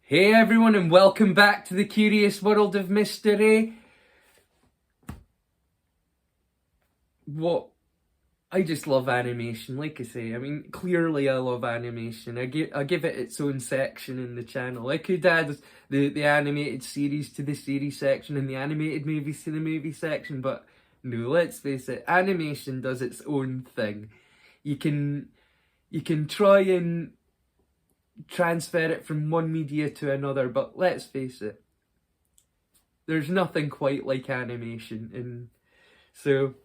Hey everyone, and welcome back to the curious world of MrRay. I just love animation, like I say. I mean, clearly I love animation. I give it its own section in the channel. I could add the animated series to the series section and the animated movies to the movie section, but no, let's face it, animation does its own thing. You can try and transfer it from one media to another, but let's face it, there's nothing quite like animation, and so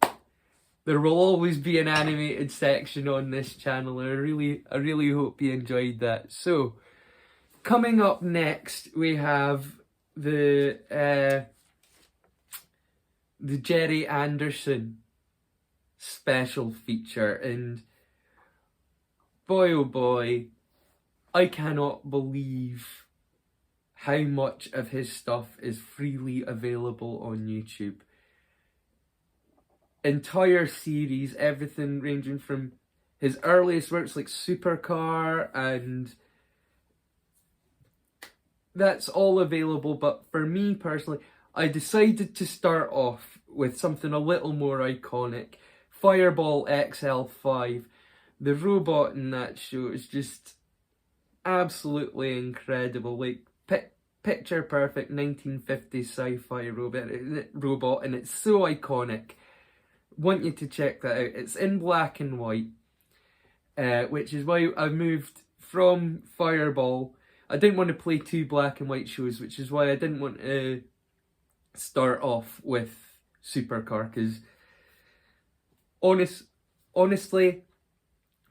there will always be an animated section on this channel, and I really hope you enjoyed that. So, coming up next, we have the Gerry Anderson special feature, and boy oh boy, I cannot believe how much of his stuff is freely available on YouTube. Entire series, everything ranging from his earliest works like Supercar, and that's all available. But for me personally, I decided to start off with something a little more iconic. Fireball XL5. The robot in that show is just absolutely incredible. Like, picture perfect 1950s sci-fi robot, and it's so iconic. Want you to check that out. It's in black and white, which is why I moved from Fireball. I didn't want to play two black and white shows, which is why I didn't want to start off with Supercar, because honestly,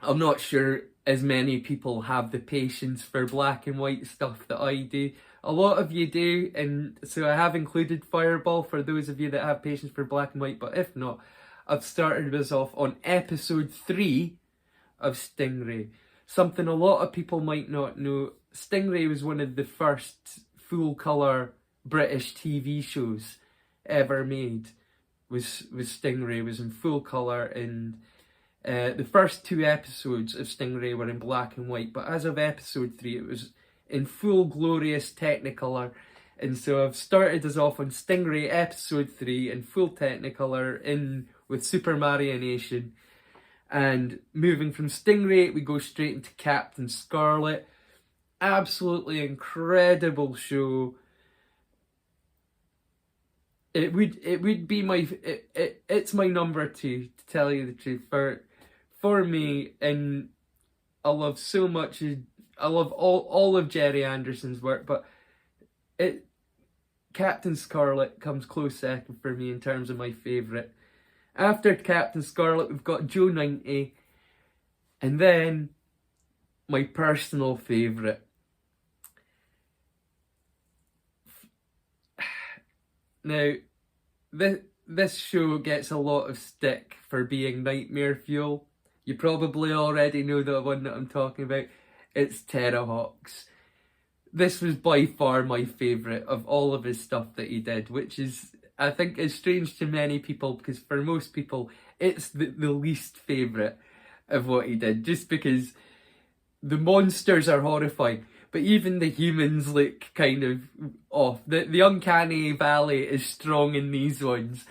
I'm not sure as many people have the patience for black and white stuff that I do. A lot of you do, and so I have included Fireball for those of you that have patience for black and white, but if not, I've started us off on episode 3 of Stingray. Something a lot of people might not know, Stingray was one of the first full-colour British TV shows ever made. Was Stingray, was in full colour, and the first 2 episodes of Stingray were in black and white, but as of episode 3 it was in full glorious Technicolor, and so I've started us off on Stingray episode 3 in full Technicolor with Super Mario Nation, and moving from Stingray we go straight into Captain Scarlet. Absolutely incredible show. It would be it's my number 2, to tell you the truth, for me, and I love so much. I love all of Gerry Anderson's work, but Captain Scarlet comes close second for me in terms of my favourite. After Captain Scarlet, we've got Joe 90, and then my personal favourite. Now, this show gets a lot of stick for being nightmare fuel. You probably already know the one that I'm talking about. It's Terrahawks. This was by far my favourite of all of his stuff that he did, which is, I think, is strange to many people, because for most people it's the least favourite of what he did, just because the monsters are horrifying, but even the humans look kind of off. The uncanny valley is strong in these ones.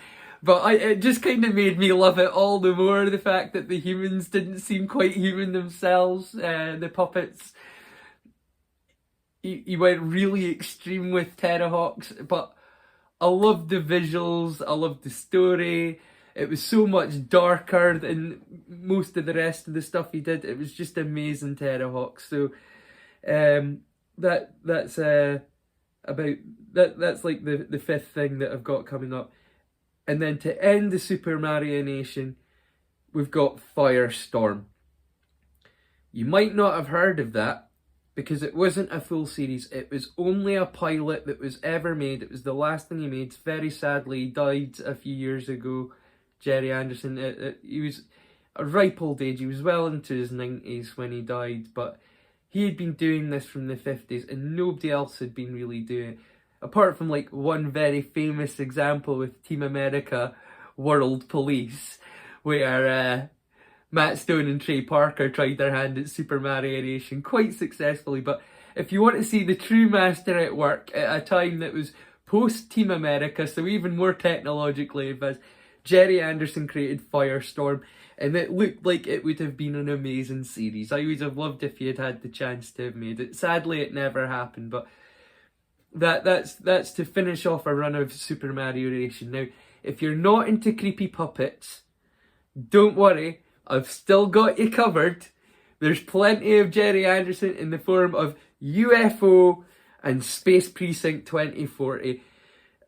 But it just kind of made me love it all the more, the fact that the humans didn't seem quite human themselves, the puppets. He went really extreme with Terrahawks, but I loved the visuals, I loved the story. It was so much darker than most of the rest of the stuff he did. It was just amazing, Terrahawks. So that's like the 5th thing that I've got coming up. And then to end the Super Mario Nation, we've got Firestorm. You might not have heard of that, because it wasn't a full series. It was only a pilot that was ever made. It was the last thing he made. Very sadly, he died a few years ago, Gerry Anderson. He was a ripe old age. He was well into his 90s when he died, but he had been doing this from the 50s, and nobody else had been really doing it. Apart from like one very famous example with Team America World Police, where Matt Stone and Trey Parker tried their hand at Super Mario Nation quite successfully, but if you want to see the true master at work at a time that was post Team America, so even more technologically advanced, Gerry Anderson created Firestorm, and it looked like it would have been an amazing series. I would have loved if he had had the chance to have made it. Sadly, it never happened, but that's to finish off a run of Super Mario Ration. Now, if you're not into creepy puppets, don't worry, I've still got you covered. There's plenty of Gerry Anderson in the form of UFO and Space Precinct 2040.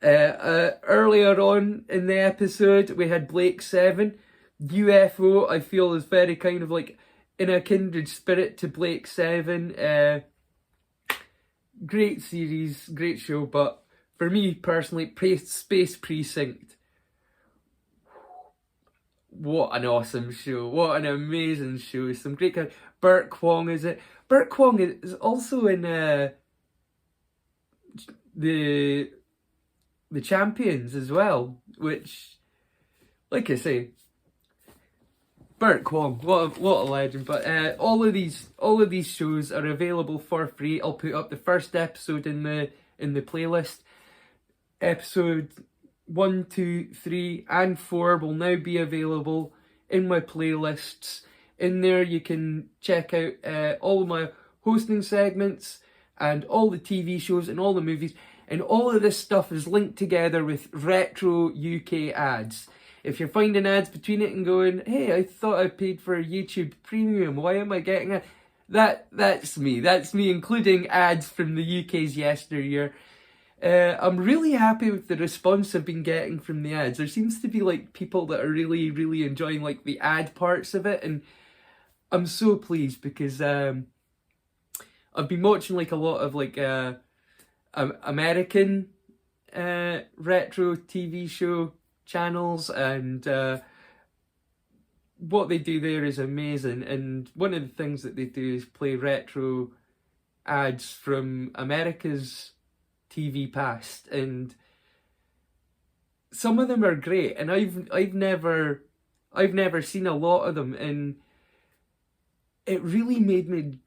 Earlier on in the episode, we had Blake 7. UFO, I feel, is very kind of like in a kindred spirit to Blake 7. Great series, great show, but for me personally, Space Precinct, what an awesome show, what an amazing show. Some great characters. Burt Kwong is it. Burt Kwong is also in the Champions as well, which, like I say, Burt Kwong, what a legend. But all of these shows are available for free. I'll put up the first episode in the playlist. Episode 1, 2, 3, and 4 will now be available in my playlists. In there you can check out all my hosting segments and all the TV shows and all the movies. And all of this stuff is linked together with retro UK ads. If you're finding ads between it and going, hey, I thought I paid for YouTube Premium, why am I getting a... That's me. That's me including ads from the UK's yesteryear. I'm really happy with the response I've been getting from the ads. There seems to be like people that are really, really enjoying like the ad parts of it, and I'm so pleased because I've been watching like a lot of like American retro TV show channels, and what they do there is amazing. And one of the things that they do is play retro ads from America's TV past, and some of them are great, and I've never seen a lot of them, and it really made me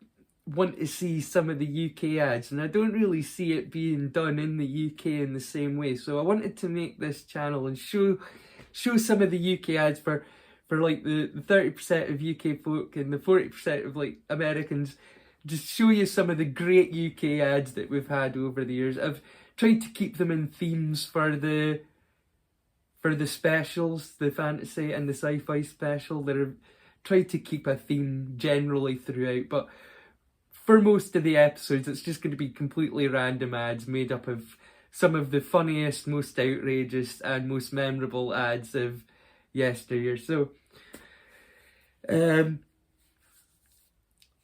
want to see some of the UK ads, and I don't really see it being done in the UK in the same way. So I wanted to make this channel and show some of the UK ads for like the 30% of UK folk and the 40% of like Americans. Just show you some of the great UK ads that we've had over the years. I've tried to keep them in themes for the specials, the fantasy and the sci-fi special. They're tried to keep a theme generally throughout, but for most of the episodes, it's just going to be completely random ads made up of some of the funniest, most outrageous, and most memorable ads of yesteryear. So,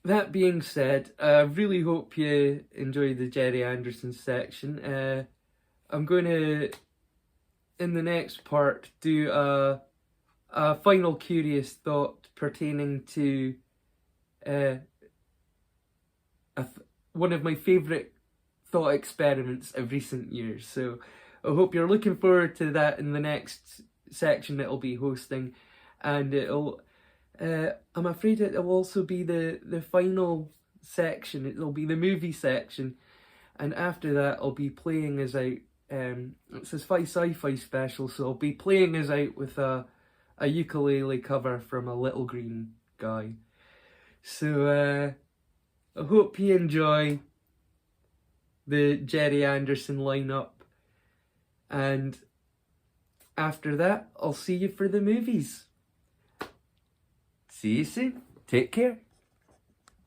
that being said, I really hope you enjoyed the Gerry Anderson section. I'm going to, in the next part, do a final curious thought pertaining to one of my favourite thought experiments of recent years. So I hope you're looking forward to that in the next section that I'll be hosting, and it'll I'm afraid it'll also be the final section. It'll be the movie section, and after that I'll be playing us out. It's a sci-fi special, so I'll be playing us out with a ukulele cover from a Little Green Guy. So I hope you enjoy the Gerry Anderson lineup, and after that I'll see you for the movies. See you soon. Take care.